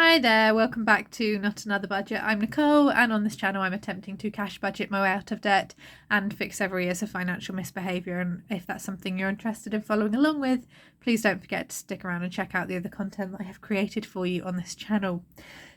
Hi there, welcome back to Not Another Budget. I'm Nicole, and on this channel I'm attempting to cash budget my way out of debt and fix several years of financial misbehaviour. And if that's something you're interested in following along with, please don't forget to stick around and check out the other content that I have created for you on this channel.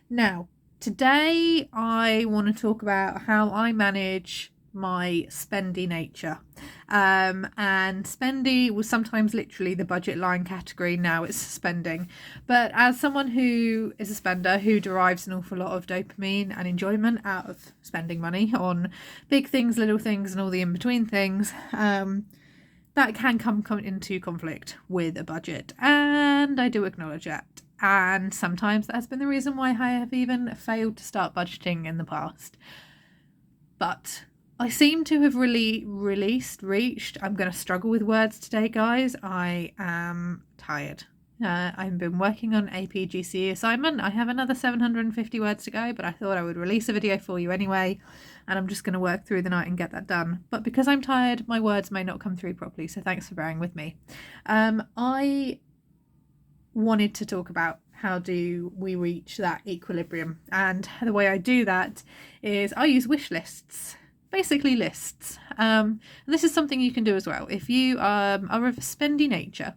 Now, today I want to talk about how I manage my spendy nature. And spendy was sometimes literally the budget line category. Now it's spending. But as someone who is a spender who derives an awful lot of dopamine and enjoyment out of spending money on big things, little things, and all the in-between things, that can come into conflict with a budget. And I do acknowledge that. And sometimes that has been the reason why I have even failed to start budgeting in the past. But I seem to have really reached. I'm going to struggle with words today, guys. I am tired. I've been working on APGCE assignment. I have another 750 words to go, but I thought I would release a video for you anyway. And I'm just going to work through the night and get that done. But because I'm tired, my words may not come through properly. So thanks for bearing with me. I wanted to talk about how do we reach that equilibrium. And the way I do that is I use wish lists. Basically lists. And this is something you can do as well. If you are of a spendy nature,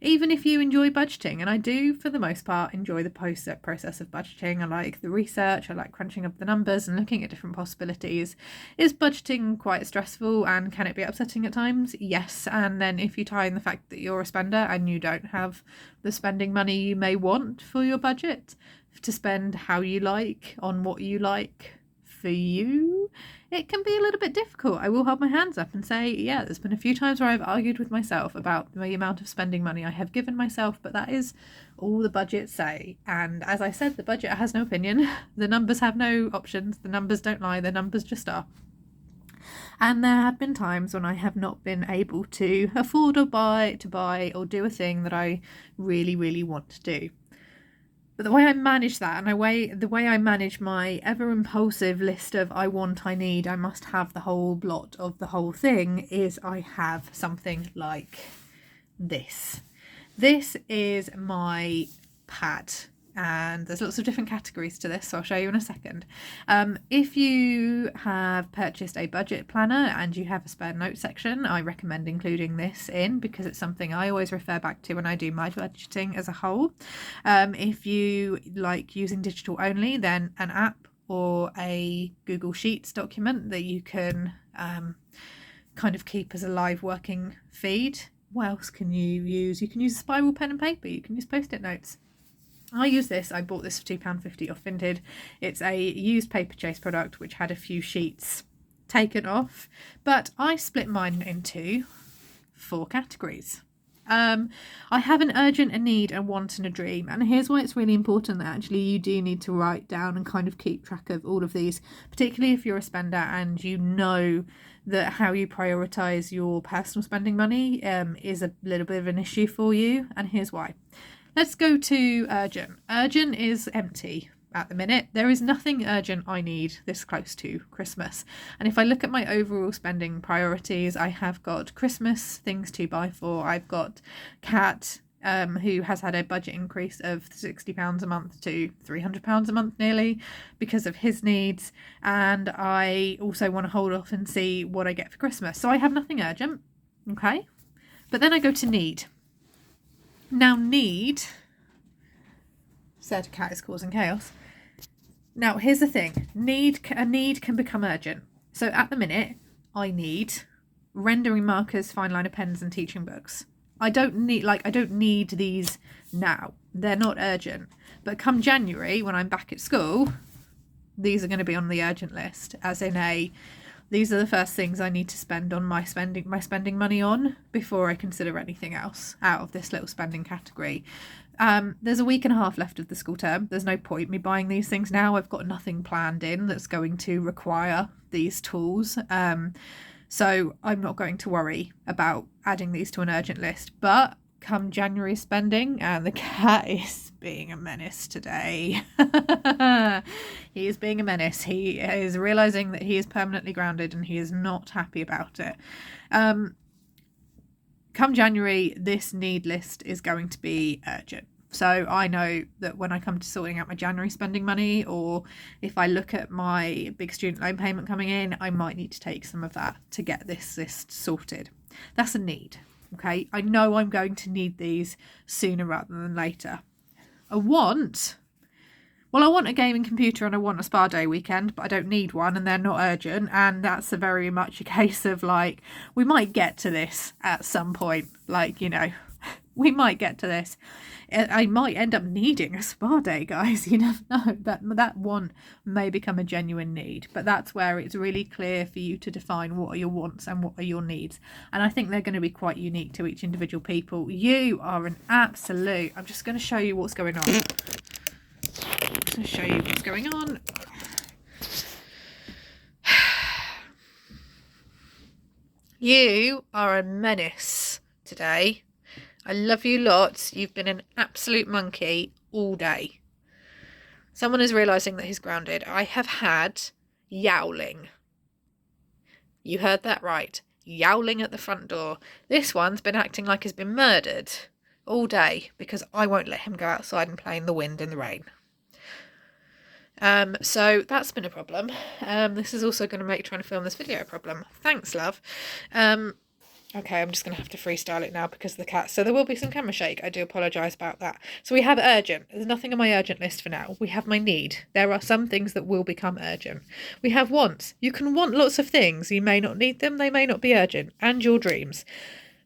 even if you enjoy budgeting, and I do for the most part enjoy the process of budgeting. I like the research, I like crunching up the numbers and looking at different possibilities. Is budgeting quite stressful and can it be upsetting at times? Yes. And then if you tie in the fact that you're a spender and you don't have the spending money you may want for your budget to spend how you like on what you like for you, it can be a little bit difficult. I will hold my hands up and say, yeah, there's been a few times where I've argued with myself about the amount of spending money I have given myself, but that is all the budgets say. And as I said, the budget has no opinion. The numbers have no options. The numbers don't lie. The numbers just are. And there have been times when I have not been able to afford or buy or do a thing that I really want to do. But the way I manage that, and the way I manage my ever impulsive list of I want, I need, I must have the whole blot of the whole thing, is I have something like this. This is my pad. And there's lots of different categories to this, so I'll show you in a second. If you have purchased a budget planner and you have a spare note section, I recommend including this in because it's something I always refer back to when I do my budgeting as a whole. If you like using digital only, then an app or a Google Sheets document that you can kind of keep as a live working feed. What else can you use? You can use a spiral pen and paper. You can use post-it notes. I use this. I bought this for £2.50 off Vinted. It's a used paper chase product which had a few sheets taken off, but I split mine into 4 categories. I have an urgent, a need, a want, and a dream. And here's why it's really important that actually you do need to write down and kind of keep track of all of these, particularly if you're a spender and you know that how you prioritise your personal spending money is a little bit of an issue for you. And here's why. Let's go to urgent. Urgent is empty at the minute. There is nothing urgent I need this close to Christmas. And if I look at my overall spending priorities, I have got Christmas things to buy for. I've got Kat, who has had a budget increase of £60 a month to £300 a month nearly because of his needs. And I also want to hold off and see what I get for Christmas. So I have nothing urgent. Okay. But then I go to need. Now need, said cat is causing chaos. Now here's the thing, a need can become urgent. So at the minute, I need rendering markers, fine liner pens and teaching books. I don't need these now. They're not urgent. But come January, when I'm back at school, these are going to be on the urgent list, as in these are the first things I need to spend on my spending money on before I consider anything else out of this little spending category. There's a week and a half left of the school term. There's no point me buying these things now. I've got nothing planned in that's going to require these tools. So I'm not going to worry about adding these to an urgent list. But come January spending, and the cat is being a menace today. He is being a menace. He is realizing that he is permanently grounded and he is not happy about it. Come January, this need list is going to be urgent. So I know that when I come to sorting out my January spending money, or if I look at my big student loan payment coming in, I might need to take some of that to get this list sorted. That's a need. Okay, I know I'm going to need these sooner rather than later. A want, well, I want a gaming computer and I want a spa day weekend, but I don't need one and they're not urgent. And that's a very much a case of like, we might get to this at some point. Like, you know, we might get to this. I might end up needing a spa day, guys. You never know. That want may become a genuine need, but that's where it's really clear for you to define what are your wants and what are your needs. And I think they're going to be quite unique to each individual people. You are an absolute... I'm just going to show you what's going on. I'm just going to show you what's going on. You are a menace today. I love you lots. You've been an absolute monkey all day. Someone is realising that he's grounded. I have had yowling. You heard that right. Yowling at the front door. This one's been acting like he's been murdered all day because I won't let him go outside and play in the wind and the rain. So that's been a problem. This is also going to make trying to film this video a problem. Thanks, love. Okay, I'm just going to have to freestyle it now because of the cat. So there will be some camera shake. I do apologise about that. So we have urgent. There's nothing on my urgent list for now. We have my need. There are some things that will become urgent. We have wants. You can want lots of things. You may not need them. They may not be urgent. And your dreams.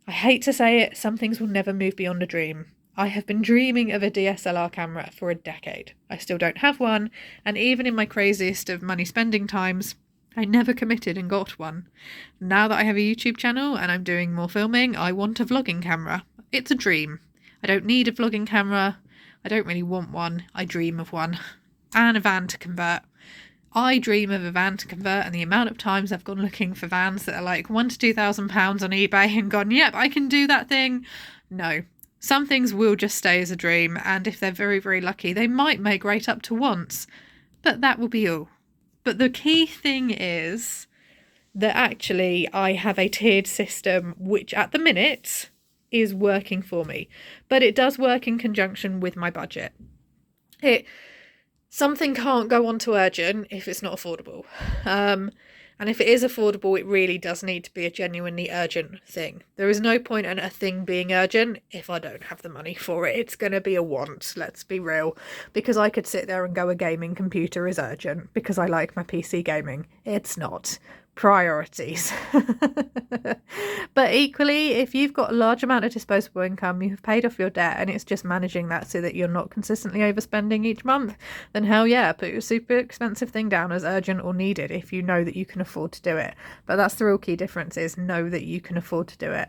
I hate to say it. Some things will never move beyond a dream. I have been dreaming of a DSLR camera for a decade. I still don't have one. And even in my craziest of money spending times, I never committed and got one. Now that I have a YouTube channel and I'm doing more filming, I want a vlogging camera. It's a dream. I don't need a vlogging camera. I don't really want one. I dream of one. And a van to convert. I dream of a van to convert, and the amount of times I've gone looking for vans that are like £1,000 to £2,000 on eBay and gone, yep, I can do that thing. No. Some things will just stay as a dream, and if they're very, very lucky, they might make right up to once. But that will be all. But the key thing is that actually I have a tiered system which at the minute is working for me. But it does work in conjunction with my budget. Something can't go on to urgent if it's not affordable. And if it is affordable, it really does need to be a genuinely urgent thing. There is no point in a thing being urgent if I don't have the money for it. It's going to be a want, let's be real. Because I could sit there and go, a gaming computer is urgent because I like my PC gaming. It's not. Priorities. But equally, if you've got a large amount of disposable income, you've paid off your debt, and it's just managing that so that you're not consistently overspending each month, then hell yeah, put your super expensive thing down as urgent or needed if you know that you can afford to do it. But that's the real key difference, is know that you can afford to do it.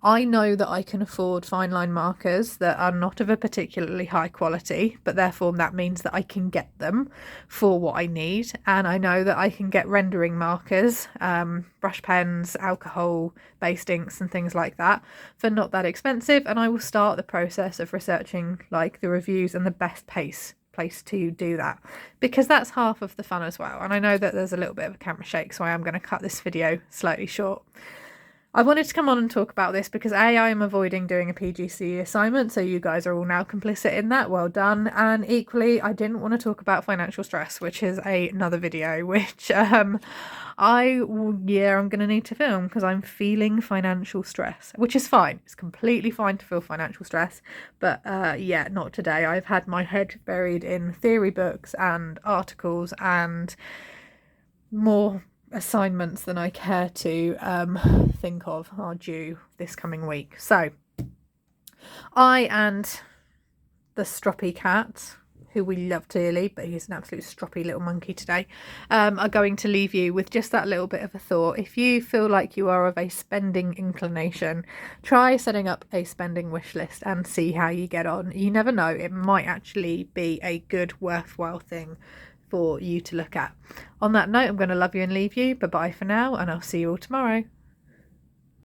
I know that I can afford fine line markers that are not of a particularly high quality, but therefore that means that I can get them for what I need. And I know that I can get rendering markers, brush pens, alcohol based inks and things like that for not that expensive. And I will start the process of researching like the reviews and the best place to do that, because that's half of the fun as well. And I know that there's a little bit of a camera shake, so I am going to cut this video slightly short. I wanted to come on and talk about this because I am avoiding doing a PGCE assignment, so you guys are all now complicit in that. Well done. And equally, I didn't want to talk about financial stress, which is another video, which I'm going to need to film because I'm feeling financial stress, which is fine. It's completely fine to feel financial stress, but yeah, not today. I've had my head buried in theory books and articles and more assignments than I care to think of are due this coming week. So I and the stroppy cat, who we love dearly, but he's an absolute stroppy little monkey today, are going to leave you with just that little bit of a thought. If you feel like you are of a spending inclination, try setting up a spending wish list and see how you get on. You never know, it might actually be a good, worthwhile thing for you to look at. On that note, I'm going to love you and leave you. Bye bye for now, and I'll see you all tomorrow.